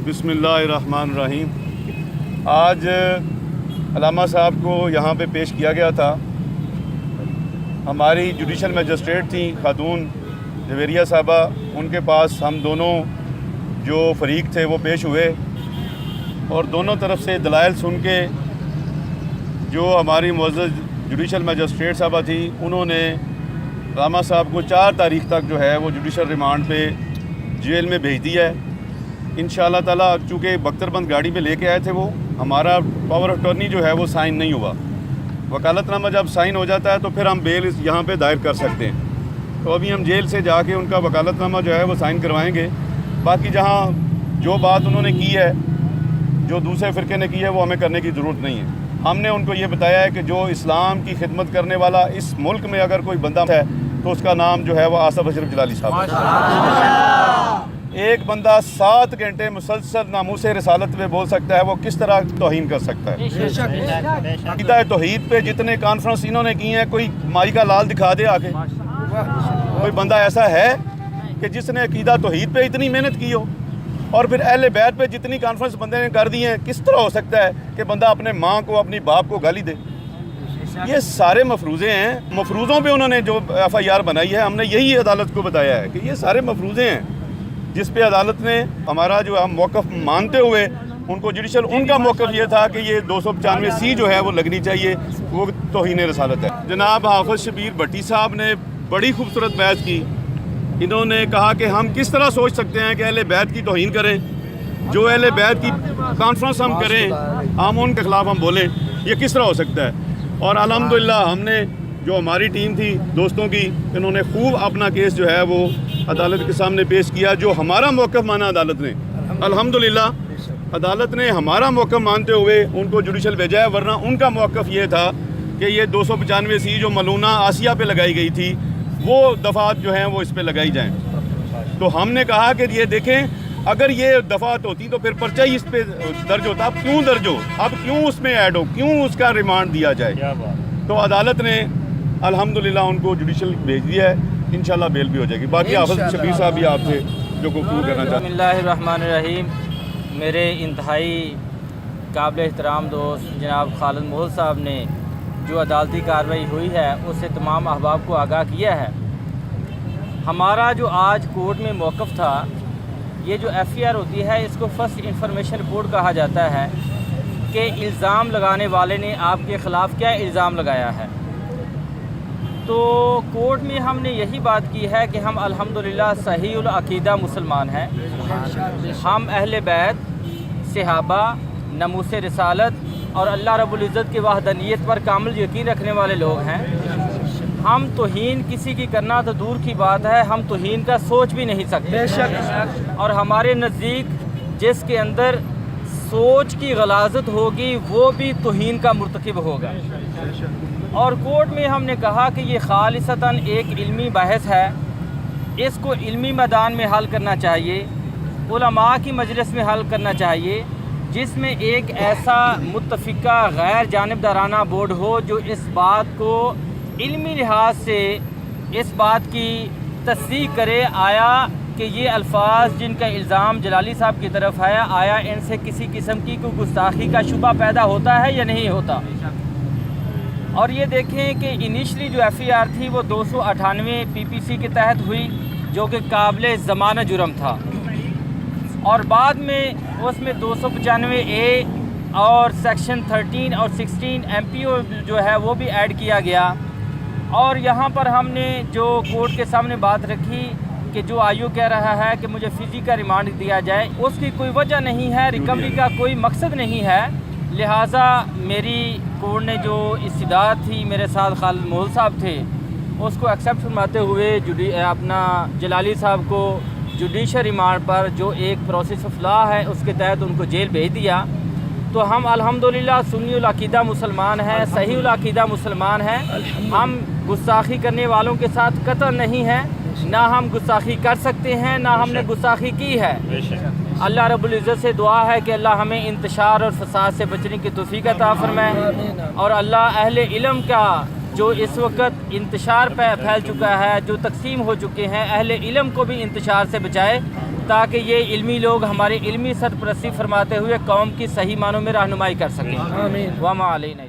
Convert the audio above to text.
बिस्मिल्लाहिर्रहमानिर्रहीम। आज अलामा साहब को यहाँ पे पेश किया गया था। हमारी जुडिशल मजिस्ट्रेट थी खातून जवेरिया साहबा, उनके पास हम दोनों जो फरीक थे वो पेश हुए और दोनों तरफ से दलाइल सुन के जो हमारी मुअज़्ज़ज़ जुडिशल मजिस्ट्रेट साहबा थी उन्होंने अलामा साहब को 4 तारीख़ तक जो है वो जुडिशल रिमांड पे जेल में भेज दिया है। इंशाअल्लाह ताला चूँकि बख्तरबंद गाड़ी में लेके आए थे वो, हमारा पावर ऑफ अटॉर्नी जो है वो साइन नहीं हुआ। वकालतनामा जब साइन हो जाता है तो फिर हम बेल यहाँ पे दायर कर सकते हैं। तो अभी हम जेल से जाके उनका वकालतनामा जो है वो साइन करवाएंगे। बाकी जहाँ जो बात उन्होंने की है, जो दूसरे फ़िरके ने की है, वो हमें करने की ज़रूरत नहीं है। हमने उनको ये बताया है कि जो इस्लाम की खिदमत करने वाला इस मुल्क में अगर कोई बंदा है तो उसका नाम जो है वो आसिफ अशरफ जलाली साहब है। एक बंदा 7 घंटे मुसलसल नामूसे रिसालत में बोल सकता है, वो किस तरह तौहीन कर सकता है? अक़ीदा तौहीद पे जितने कॉन्फ्रेंस इन्होंने की हैं, कोई माई का लाल दिखा दे आके। कोई बंदा ऐसा है कि जिसने अक़ीदा तौहीद पे इतनी मेहनत की हो और फिर अहले बैत पे जितनी कॉन्फ्रेंस बंदे ने कर दी हैं, किस तरह हो सकता है कि बंदा अपने माँ को, अपनी बाप को गाली दे? ये सारे मफरूज़े हैं। मफरूज़ों पे उन्होंने जो FIR बनाई है, हमने यही अदालत को बताया है कि ये सारे मफरूज़े हैं जिस पे अदालत ने हमारा जो हम मौक़िफ़ मानते हुए उनको जुडिशल, उनका मौक़िफ़ ये था कि ये 295C जो है वो लगनी चाहिए, वो तौहीन रसालत है। जनाब हाफ़िज़ शबीर भट्टी साहब ने बड़ी खूबसूरत बहस की। इन्होंने कहा कि हम किस तरह सोच सकते हैं कि अहले बैत की तौहीन करें, जो अहले बैत की कॉन्फ्रेंस हम करें, हम उनके ख़िलाफ़ हम बोलें, ये किस तरह हो सकता है? और अल्हम्दुलिल्लाह हमने जो हमारी टीम थी दोस्तों की, इन्होंने खूब अपना केस जो है वो अदालत के सामने पेश किया। जो हमारा मौक़िफ़ माना अदालत ने, अल्हम्दुलिल्लाह अदालत ने हमारा मौक़िफ़ मानते हुए उनको जुडिशल भेजा है। वरना उनका मौक़िफ़ ये था कि ये 295C जो मलूना आसिया पे लगाई गई थी, वो दफ़ात जो हैं वो इस पे लगाई जाएँ। तो हमने कहा कि ये देखें, अगर ये दफ़ात होती तो फिर पर्चा ही इस पे दर्ज होता। अब क्यों दर्ज हो, अब क्यों उसमें ऐड हो, क्यों उसका रिमांड दिया जाए? तो अदालत ने अल्हम्दुलिल्लाह उनको जुडिशल भेज दिया है। इंशाल्लाह बेल भी हो जाएगी। बाकी हाफ़िज़ शबीर साहब भी आपसे जो गुफ्तगू करना चाहते हैं। बिस्मिल्लाहिर्रहमानिर्रहीम। मेरे इंतहाई काबिल एहतराम दोस्त जनाब खालिद मोहल साहब ने जो अदालती कार्रवाई हुई है उससे तमाम अहबाब को आगाह किया है। हमारा जो आज कोर्ट में मौक़िफ़ था, ये जो FIR होती है इसको फर्स्ट इंफॉर्मेशन रिपोर्ट कहा जाता है कि इल्ज़ाम लगाने वाले ने आपके ख़िलाफ़ क्या इल्ज़ाम लगाया है। तो कोर्ट में हमने यही बात की है कि हम अल्हम्दुलिल्लाह सहीउल अक़ीदा मुसलमान हैं। हम अहले बैत, सहाबा, नमूसे रिसालत और अल्लाह रब्बुल इज़्ज़त की वहदानियत पर कामिल यकीन रखने वाले लोग हैं। हम तौहीन किसी की करना तो दूर की बात है, हम तौहीन का सोच भी नहीं सकते। और हमारे नज़दीक जिसके अंदर सोच की गलाज़त होगी वो भी तौहीन का मुर्तकिब होगा। और कोर्ट में हमने कहा कि ये खालिसतन एक इल्मी बहस है, इसको इल्मी मैदान में हल करना चाहिए, उलमा की मजलिस में हल करना चाहिए, जिसमें एक ऐसा मुत्तफ़िका गैर जानिबदाराना बोर्ड हो जो इस बात को इल्मी लिहाज से इस बात की तस्दीक करे, आया कि ये अल्फाज जिनका इल्ज़ाम जलाली साहब की तरफ है, आया इनसे किसी किस्म की कोई गुस्ताखी का शुबा पैदा होता है या नहीं होता। और ये देखें कि इनिशली जो FIR थी वो 298 PPC के तहत हुई, जो कि काबिल ज़माना जुर्म था, और बाद में उसमें 295A और सेक्शन 13 और 16 MPO जो है वो भी ऐड किया गया। और यहाँ पर हमने जो कोर्ट के सामने बात रखी कि जो IO कह रहा है कि मुझे फ़िज़ी का रिमांड दिया जाए, उसकी कोई वजह नहीं है, रिकवरी का कोई मकसद नहीं है। लिहाजा मेरी कोर्ट ने जो इस्तिदाद थी, मेरे साथ खालिद मोहल साहब थे, उसको एक्सेप्ट फरमाते हुए अपना जलाली साहब को जुडिशल रिमांड पर जो एक प्रोसेस ऑफ लॉ है उसके तहत उनको जेल भेज दिया। तो हम अल्हम्दुलिल्लाह सुन्नीउल अक़ीदा मुसलमान हैं, सहीउल अक़ीदा मुसलमान हैं। हम गुस्ताखी करने वालों के साथ कतई नहीं हैं, ना हम गुस्ताखी कर सकते हैं, ना हमने गुस्ताखी की है। अल्लाह रब्बुल इज़्ज़त से दुआ है कि अल्लाह हमें इंतशार और फसाद से बचने की तौफ़ीक़ अता फ़रमाए, और अल्लाह अहले इल्म का जो इस वक्त इंतशार फैल चुका है, जो तकसीम हो चुके हैं, अहले इल्म को भी इंतशार से बचाए। تاکہ یہ علمی لوگ ہماری علمی سرپرستی فرماتے ہوئے قوم کی صحیح معنوں میں رہنمائی کر سکیں. آمین. وما علینا.